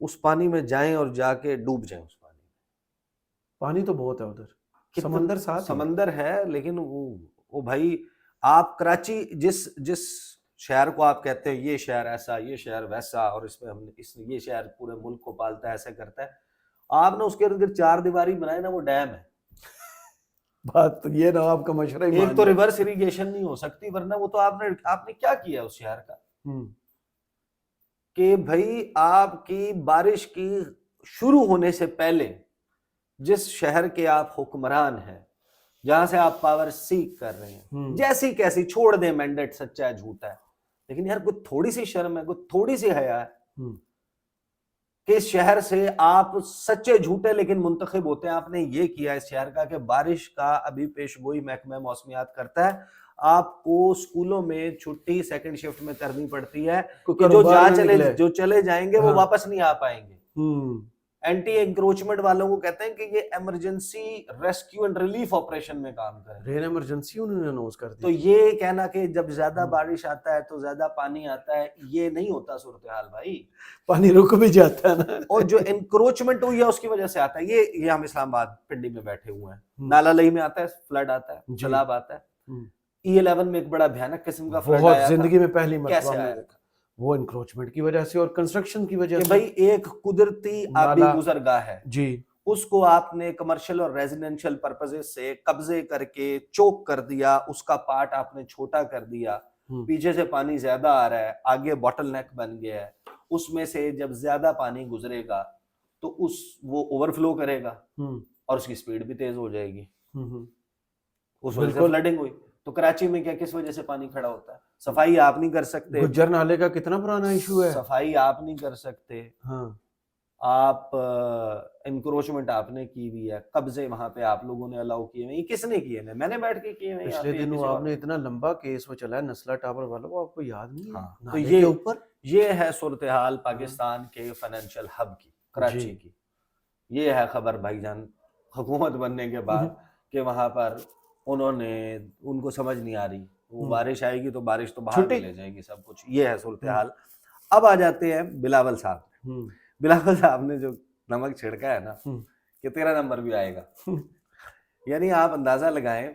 اس پانی میں جائیں اور جا کے ڈوب جائیں اس پانی میں. پانی تو بہت ہے ادھر, سمندر ساتھ, سمندر ہے, لیکن وہ بھائی آپ کراچی جس شہر کو آپ کہتے ہیں یہ شہر ایسا, یہ شہر ویسا, اور اس میں ہم نے یہ شہر پورے ملک کو پالتا ہے, ایسے کرتا ہے, آپ نے اس کے ارد گرد 4 دیواری بنائے نا, وہ ڈیم ہے. بات تو یہ نہ آپ کا مشورہ ہی ایک تو ریورس اریگیشن نہیں ہو سکتی, ورنہ وہ تو آپ نے کیا کیا اس شہر کا کہ بھائی آپ کی بارش کی شروع ہونے سے پہلے جس شہر کے آپ حکمران ہیں, جہاں سے آپ پاور سیک کر رہے ہیں, جیسی کیسی چھوڑ دیں مینڈیٹ سچا ہے جھوٹا ہے, لیکن یار کوئی تھوڑی سی شرم ہے, کوئی تھوڑی سی حیا ہے کہ اس شہر سے آپ سچے جھوٹے لیکن منتخب ہوتے ہیں. آپ نے یہ کیا اس شہر کا کہ بارش کا ابھی پیش گوئی محکمہ موسمیات کرتا ہے, آپ کو اسکولوں میں چھٹی سیکنڈ شفٹ میں کرنی پڑتی ہے کہ جو چلے جائیں گے وہ واپس نہیں آ پائیں گے. اینٹی انکروچمنٹ والوں کو کہتے ہیں کہ یہ emergency rescue and relief operation میں کام کریں. رین ایمرجنسی انہوں نے اناؤنس کر دی. تو یہ کہنا کہ جب زیادہ بارش آتا ہے تو زیادہ پانی آتا ہے, یہ نہیں ہوتا صورتحال بھائی, پانی رک بھی جاتا ہے نا. اور جو انکروچمنٹ ہوئی ہے اس کی وجہ سے آتا ہے. یہ ہم اسلام آباد پنڈی میں بیٹھے ہوئے ہیں, نالا لئی میں آتا ہے, فلڈ آتا ہے, سیلاب آتا ہے. E11 میں ایک بڑا بھیانک قسم کا فلڈ آیا, زندگی میں پہلی مرتبہ کیسے آیا؟ وہ انکروچمنٹ کی وجہ سے اور کنسٹرکشن کی وجہ سے. بھائی ایک قدرتی آبی گزرگاہ ہے جی, اس کو آپ نے کمرشل اور ریزیڈینشل پرپزز سے قبضے کر کے چوک کر دیا, اس کا پارٹ آپ نے چھوٹا کر دیا, پیچھے سے پانی زیادہ آ رہا ہے, آگے باٹل نیک بن گیا ہے, اس میں سے جب زیادہ پانی گزرے گا تو وہ اوور فلو کرے گا اور اس کی سپیڈ بھی تیز ہو جائے گی, اس وجہ سے فلڈنگ ہوئی. تو کراچی میں کیا کس وجہ سے پانی کھڑا ہوتا ہے؟ صفائی آپ نہیں کر سکتے. گجر نالے کا کتنا پرانا ایشو ہے, صفائی آپ نہیں کر سکتے. آپ انکروچمنٹ آپ نے کی ہوئی ہے, قبضے وہاں پہ آپ لوگوں نے الاؤ کیے ہوئے. یہ کس نے کیے ہیں؟ میں نے بیٹھ کے کیے ہیں. پچھلے دنوں آپ نے اتنا لمبا کیس وہ چلا ہے نسلہ ٹاور والا, وہ آپ کو یاد نہیں ہے؟ تو یہ اوپر یہ ہے صورتحال پاکستان کے فائنینشیل ہب کی, کراچی کی. یہ ہے خبر بھائی جان حکومت بننے کے بعد کہ وہاں پر ان کو سمجھ نہیں آ رہی, وہ بارش آئے گی تو بارش تو باہر لے جائے گی سب کچھ. یہ ہے صورتحال. اب آ جاتے ہیں بلاول صاحب. بلاول صاحب نے جو نمک چھڑکا ہے نا کہ 13 نمبر بھی آئے گا. یعنی آپ اندازہ لگائیں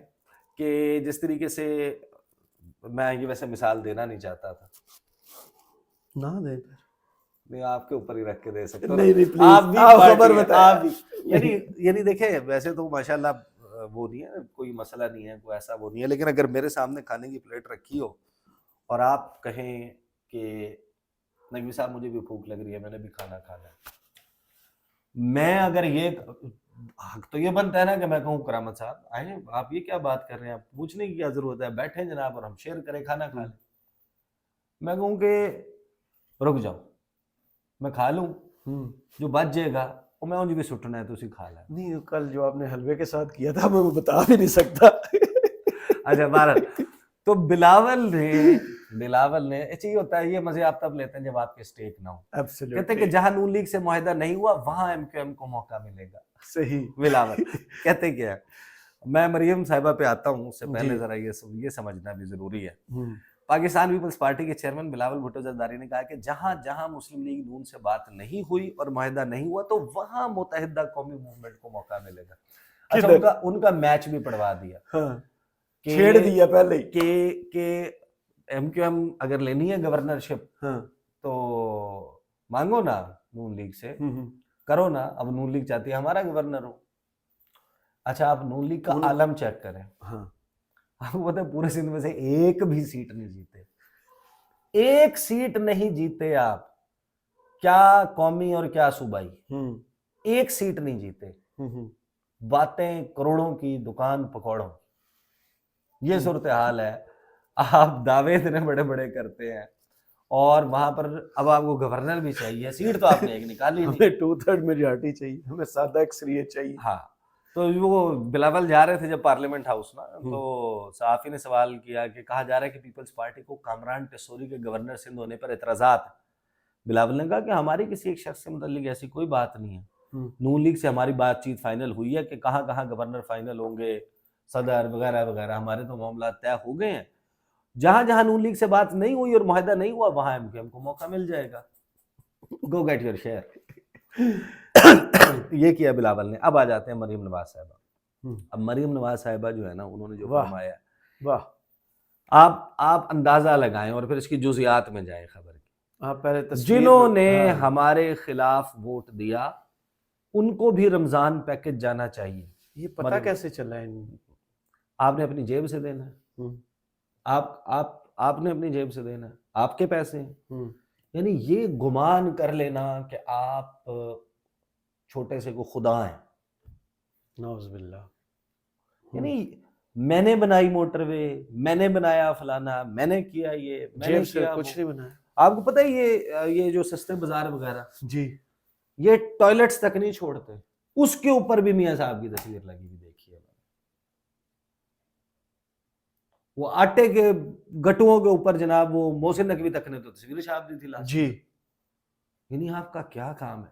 کہ جس طریقے سے, میں یہ ویسے مثال دینا نہیں چاہتا تھا, نہ دے نہیں آپ کے اوپر ہی رکھ کے دے سکتے ہو, آپ بھی خبر بتائیں. یعنی دیکھیں ویسے تو ماشاءاللہ وہ نہیں ہے, کوئی مسئلہ نہیں ہے, کوئی ایسا وہ نہیں ہے, لیکن اگر میرے سامنے کھانے کی پلیٹ رکھی ہو اور آپ کہیں کہ نقوی صاحب مجھے بھی بھوک لگ رہی ہے, میں نے بھی کھانا کھانا ہے, میں اگر یہ حق تو یہ بنتا ہے نا کہ میں کہوں کرامت صاحب آئیں, آپ یہ کیا بات کر رہے ہیں, آپ پوچھنے کی کیا ضرورت ہے, بیٹھیں جناب اور ہم شیئر کریں, کھانا کھا لیں. میں کہوں کہ رک جاؤ میں کھا لوں, جو بچ جائے گا وہ میں انجھ بھی سٹنا ہے تو اسی کھا لیں. نہیں, کل جو آپ نے حلوے کے ساتھ کیا تھا میں وہ بتا بھی نہیں سکتا. اچھا بہرحال, تو بلاول نے ایسے ہوتا ہے, یہ مزے آپ تب لیتے ہیں جب آپ کے اسٹیک نہ ہو. کہتے ہیں کہ جہاں نون لیگ سے معاہدہ نہیں ہوا وہاں ایم کیو ایم کو موقع ملے گا. صحیح. بلاول کہتے کیا ہے, میں مریم صاحبہ پہ آتا ہوں, اس سے پہلے ذرا یہ سمجھنا بھی ضروری ہے. پاکستان پیپلز پارٹی کے چیئرمین بلاول بھٹو زرداری نے کہا کہ جہاں جہاں مسلم لیگ نون سے بات نہیں ہوئی اور معاہدہ نہیں ہوا تو وہاں متحدہ قومی موومنٹ کو موقع ملے گا. اچھا ان کا میچ بھی پڑھوا دیا, چھیڑ دیا پہلے کہ ایم کیو ایم اگر لینی ہے گورنرشپ تو مانگو نا نون لیگ سے, کرو نا. اب نون لیگ چاہتی ہے ہمارا گورنر ہو. اچھا آپ نون لیگ کا عالم چیک کریں, آپ کو پتہ ہے پورے سندھ میں سے ایک بھی سیٹ نہیں جیتے, ایک سیٹ نہیں جیتے آپ, کیا قومی اور کیا صوبائی, ایک سیٹ نہیں جیتے. باتیں کروڑوں کی, دکان پکوڑوں, یہ صورتحال ہے. آپ دعوے اتنے بڑے بڑے کرتے ہیں اور وہاں پر اب آپ کو گورنر بھی چاہیے, سیٹ تو آپ نے ایک نکالی نہیں, ہمیں 2/3 میجارٹی چاہیے, ہمیں سادہ اکثریت چاہیے. ہاں, تو وہ بلاول جا رہے تھے جب پارلیمنٹ ہاؤس نا, تو صحافی نے سوال کیا کہ کہا جا رہا ہے کہ پیپلز پارٹی کو کامران ٹیسوری کے گورنر سندھ ہونے پر اعتراضات. بلاول نے کہا کہ ہماری کسی ایک شخص سے متعلق ایسی کوئی بات نہیں ہے, نون لیگ سے ہماری بات چیت فائنل ہوئی ہے کہ کہاں کہاں گورنر فائنل ہوں گے, صدر وغیرہ وغیرہ, ہمارے تو معاملات طے ہو گئے ہیں. جہاں جہاں نون لیگ سے بات نہیں ہوئی اور معاہدہ نہیں ہوا وہاں ایم کیو ایم کو موقع مل جائے گا. Go get your share. یہ کیا بلاول نے. اب آ جاتے ہیں مریم نواز صاحبہ. ہوں، اب مریم نواز صاحبہ جو ہے نا, انہوں نے جو واہ. فرمایا ہے, واہ. آپ اندازہ لگائیں اور پھر اس کی جزیات میں جائیں خبر کی. آپ پہلے تصویر جنہوں نے ہاں، ہمارے خلاف ووٹ دیا ان کو بھی رمضان پیکج جانا چاہیے. یہ پتہ کیسے چلا ہے آپ نے اپنی جیب سے دینا ہے, آپ نے اپنی جیب سے دینا ہے, آپ کے پیسے ہیں. یعنی یہ گمان کر لینا کہ آپ چھوٹے سے کو خدا ہیں. نعوذ باللہ. یعنی میں نے بنائی موٹر وے, میں نے بنایا فلانا, میں نے کیا یہ, میں نے جیب سے کیا کچھ وہ. نہیں بنایا. آپ کو پتہ ہے یہ جو سستے بازار وغیرہ جی یہ ٹوائلٹس تک نہیں چھوڑتے, اس کے اوپر بھی میاں صاحب کی تصویر لگی ہوئی دیکھی ہے. وہ آٹے کے گٹوؤں کے اوپر جناب وہ محسن نقوی تک نے تو تصویر چھاپ دی تھی لاسٹ. جی یعنی آپ کا کیا کام ہے.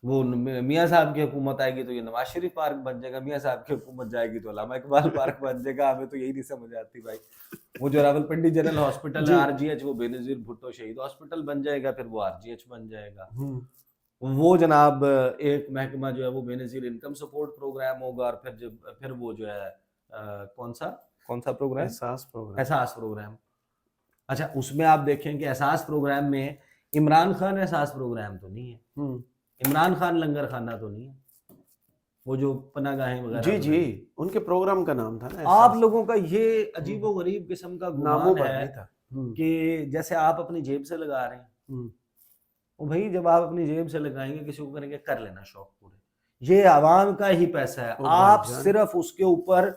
وہ میاں صاحب کی حکومت آئے گی تو یہ نواز شریف پارک بن جائے گا, میاں صاحب کی حکومت جائے گی تو علامہ اقبال پارک بن جائے گا. ہمیں تو یہی نہیں سمجھ آتی بھائی. وہ جو راولپنڈی جنرل ہاسپٹل ہے RGH, وہ بے نظیر بھٹو شہید ہاسپٹل بن جائے گا, پھر وہ RGH بن جائے گا. وہ جناب ایک محکمہ جو ہے وہ بے نظیر انکم سپورٹ پروگرام ہوگا, اور پھر وہ جو ہے کون سا پروگرام, احساس پروگرام. اچھا اس میں آپ دیکھیں کہ احساس پروگرام میں عمران خان احساس پروگرام تو نہیں ہے, عمران خان لنگر خانہ تو نہیں ہے, وہ جو پناہ گاہیں وغیرہ. جی ان کے پروگرام کا نام تھا نا. آپ لوگوں کا یہ عجیب و غریب قسم کا گمان ہے کہ جیسے آپ اپنی جیب سے لگا رہے ہیں. وہ بھائی جب آپ اپنی جیب سے لگائیں گے کسی کو کریں گے کر لینا شوق پورے, یہ عوام کا ہی پیسہ ہے, آپ صرف اس کے اوپر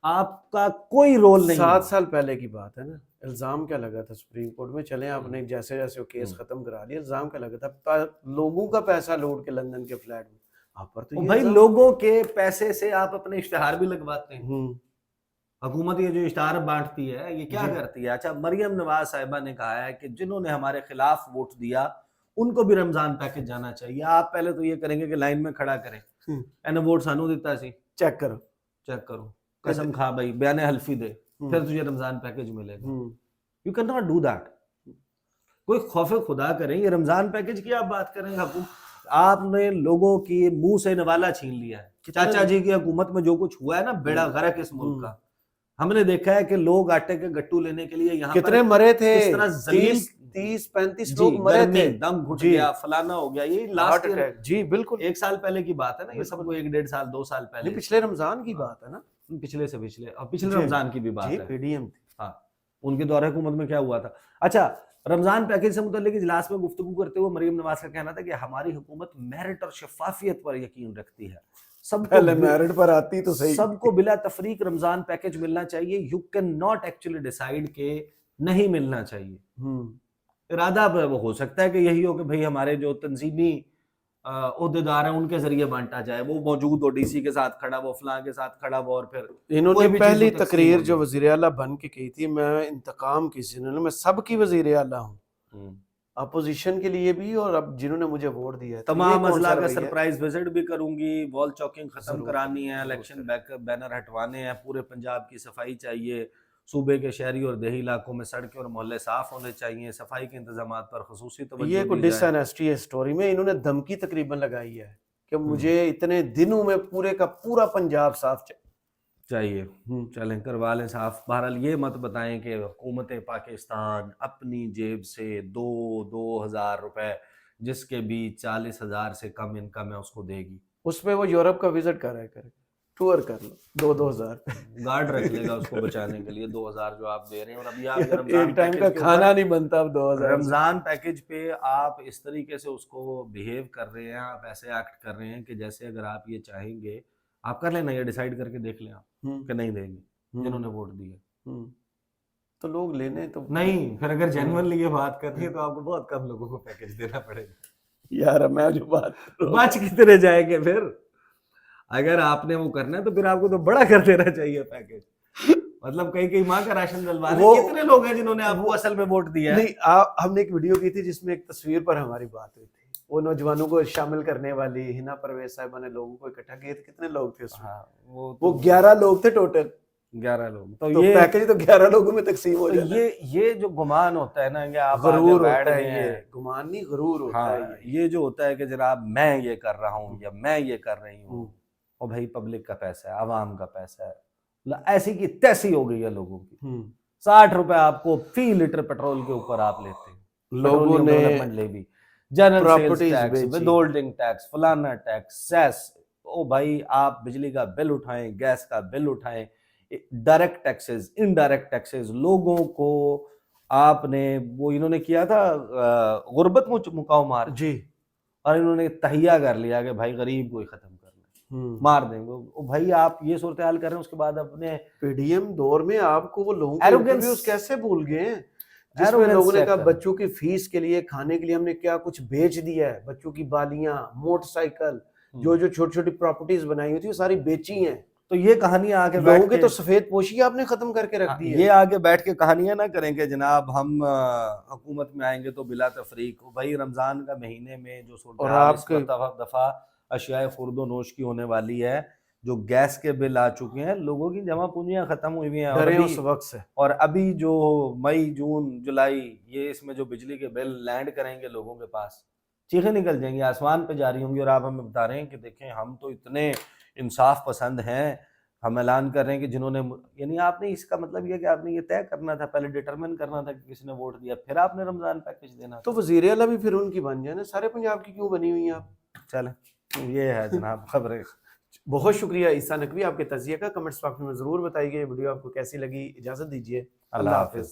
آپ کا کوئی رول نہیں. 7 سال پہلے کی بات ہے نا. الزام کیا لگا تھا سپریم کورٹ میں, چلیں آپ نے جیسے جیسے وہ کیس ختم کرا لیا, الزام کیا لگا تھا لوگوں کا پیسہ لوٹ کے لندن کے فلیٹ میں آپ پر. تو بھائی لوگوں کے پیسے سے آپ اپنے اشتہار بھی لگواتے ہیں. حکومت یہ جو اشتہار بانٹتی ہے یہ کیا کرتی ہے. اچھا مریم نواز صاحبہ نے کہا ہے کہ جنہوں نے ہمارے خلاف ووٹ دیا ان کو بھی رمضان پیکج جانا چاہیے. آپ پہلے تو یہ کریں گے کہ لائن میں کھڑا کریں, اینے ووٹ سانو دیتا سی, چیک کرو, قسم کھا بھائی, بیان حلفی دے, پھر تجھے رمضان پیکج ملے گا. You can not do that. کوئی خوف خدا کریں, یہ رمضان پیکج کی آپ بات کریں. آپ نے لوگوں کی منہ سے نوالا چھین لیا ہے. چاچا جی کی حکومت میں جو کچھ ہوا ہے نا بیڑا غرق اس ملک کا, ہم نے دیکھا ہے کہ لوگ آٹے کے گٹو لینے کے لیے یہاں کتنے مرے تھے, کس طرح ذلیل 30-35 لوگ مرے تھے, دم گھٹ گیا, فلانا ہو گیا. یہ لاسٹ ایئر, جی بالکل 1 سال پہلے کی بات ہے نا, یہ سب کو 1-1.5 سال 2 سال پہلے, پچھلے رمضان کی بات ہے نا, پچھلے سے پچھلے, اور پچھلے رمضان کی بھی بات ہے. PDM تھی. ہاں ان کے دور حکومت میں کیا ہوا تھا. اچھا رمضان پیکج سے متعلق اجلاس میں گفتگو کرتے ہوئے مریم نواز کا کہنا تھا کہ ہماری حکومت میرٹ اور شفافیت پر یقین رکھتی ہے, سب پہلے میرٹ پر آتی تو صحیح, سب کو بلا تفریق رمضان پیکج ملنا چاہیے. You can not actually decide کہ نہیں ملنا چاہیے. ارادہ وہ ہو سکتا ہے کہ یہی ہو کہ بھئی ہمارے جو تنظیمی عہدیدار ہیں ان کے ذریعے بانٹا جائے, وہ موجود ہو, DC کے ساتھ کھڑا وہ, فلاں کے ساتھ کھڑا وہ, اور پھر انہوں نے پہلی تقریر جو وزیر اعلیٰ بن کے کی تھی, میں انتقام کی انہوں نے, میں سب کی وزیر اعلیٰ ہوں, اپوزیشن کے لیے بھی اور اب جنہوں نے مجھے ووٹ دیا ہے, تمام اضلاع کا سرپرائز وزٹ بھی کروں گی, وال چاکنگ ختم کرانی ہے, الیکشن بینر ہٹوانے ہیں, پورے پنجاب کی صفائی چاہیے, صوبے کے شہری اور دیہی علاقوں میں سڑکیں اور محلے صاف ہونے چاہیے, صفائی کے انتظامات پر خصوصی توجہ. یہ کوئی ڈس آنیسٹی ہے سٹوری میں, انہوں نے دھمکی تقریباً لگائی ہے کہ مجھے اتنے دنوں میں پورے کا پورا پنجاب صاف چاہیے. چلیں کروا لیں صاف. بہرحال یہ مت بتائیں کہ حکومت پاکستان اپنی جیب سے 2,000 روپے جس کے بھی 40,000 سے کم انکم ہے اس کو دے گی. اس میں وہ یورپ کا وزٹ کر رہا ہے, ٹور کر لو, 2,000 گارڈ رکھ لے گا اس کو بچانے کے لیے. 2,000 جو آپ دے رہے ہیں, اور ابھی آپ ایک ٹائم کا کھانا نہیں بنتا اب 2,000. رمضان پیکج پہ آپ اس طریقے سے اس کو بہیو کر رہے ہیں, آپ ایسے ایکٹ کر رہے ہیں کہ جیسے اگر آپ یہ چاہیں گے آپ کر لینا, یہ ڈیسائیڈ کر کے دیکھ لیں آپ کہ نہیں دیں گے جنہوں نے ووٹ دیے, تو لوگ لینے تو نہیں. پھر اگر جینوئنلی یہ بات کرنی ہے تو آپ کو بہت کم لوگوں کو پیکج دینا پڑے گا. یار میں جو بات بچ کتنے جائیں گے پھر. اگر آپ نے وہ کرنا ہے تو پھر آپ کو تو بڑا کر دینا چاہیے پیکج. مطلب کئی ماں کا راشن ڈلوانا. کتنے لوگ ہیں جنہوں نے آپ کو اصل میں ووٹ دیا ہے؟ نہیں, ہم نے ایک ویڈیو کی تھی جس میں ایک تصویر پر ہماری بات ہوئی تھی, وہ نوجوانوں کو شامل کرنے والی ہنا پرویز صاحبہ نے لوگوں کو اکٹھا کیے تھے. کتنے لوگ تھے اس میں؟ وہ 11 لوگ تھے ٹوٹل. 11 لوگ تو پیکج تو 11 لوگوں میں تقسیم ہو جاتا ہے. یہ جو گمان ہوتا ہے نا کہ آپ غرور بیٹھ ہوتا ہے, گئے ہیں. یہ گمان نہیں غرور ہوتا ہاں ہے. یہ جو ہوتا ہے کہ جناب میں یہ کر رہا ہوں یا میں یہ کر رہی ہوں, اور بھائی پبلک کا پیسہ ہے, عوام کا پیسہ ہے, ایسی کی تیسی ہو گئی ہے لوگوں کی. 60 روپے آپ کو فی لیٹر پیٹرول کے اوپر آپ لیتے ہیں. لوگوں نے development levy, general sales properties tax, بیچی. ود ہولڈنگ ٹیکس, فلانا ٹیکس, سیس. او بھائی آپ بجلی کا بل اٹھائیں, گیس کا بل اٹھائیں, ڈائریکٹ ٹیکسز, انڈائریکٹ ٹیکسز, لوگوں کو آپ نے وہ انہوں نے کیا تھا غربت مکاؤ مار جی, اور انہوں نے تہیا کر لیا کہ بھائی غریب کو ہی ختم کرنا, مار دیں گے. بھائی آپ یہ صورتحال کر رہے ہیں, اس کے بعد اپنے پی ڈی ایم دور میں آپ کو وہ لوگوں کے انٹرویوز کیسے بھول گئے ہیں جس میں لوگوں نے کہا بچوں کی فیس کے لیے, کھانے کے لیے ہم نے کیا کچھ بیچ دیا ہے, بچوں کی بالیاں, موٹر سائیکل, جو چھوٹی چھوٹی پراپرٹیز بنائی ہوئی تھی وہ ساری بیچی ہیں. تو یہ کہانیاں آگے لوگوں کی تو سفید پوشی آپ نے ختم کر کے رکھ دی ہے. یہ آگے بیٹھ کے کہانیاں نہ کریں کہ جناب ہم حکومت میں آئیں گے تو بلا تفریق. بھائی رمضان کا مہینے میں جو صورتحال اس دفعہ اشیاء خورد و نوش کی ہونے والی ہے, جو گیس کے بل آ چکے ہیں, لوگوں کی جمع پونجیاں ختم ہوئی ہوئی ہیں اس وقت سے, اور ابھی جو مئی جون جولائی یہ اس میں جو بجلی کے بل لینڈ کریں گے لوگوں کے پاس, چیخیں نکل جائیں گی, آسمان پہ جاری ہوں گی. اور آپ ہمیں بتا رہے ہیں کہ دیکھیں ہم تو اتنے انصاف پسند ہیں, ہم اعلان کر رہے ہیں کہ جنہوں نے, یعنی آپ نے اس کا مطلب یہ کہ آپ نے یہ طے کرنا تھا, پہلے ڈیٹرمن کرنا تھا کہ کس نے ووٹ دیا, پھر آپ نے رمضان پیکج دینا. تو وزیر اعلیٰ بھی پھر ان کی بن جائے نا, سارے پنجاب کی کیوں بنی ہوئی ہیں آپ؟ چلیں یہ ہے جناب خبریں. بہت شکریہ عیسیٰ نقوی آپ کے تجزیے کا. کمنٹس باکس میں ضرور بتائیے ویڈیو آپ کو کیسی لگی. اجازت دیجیے, اللہ حافظ.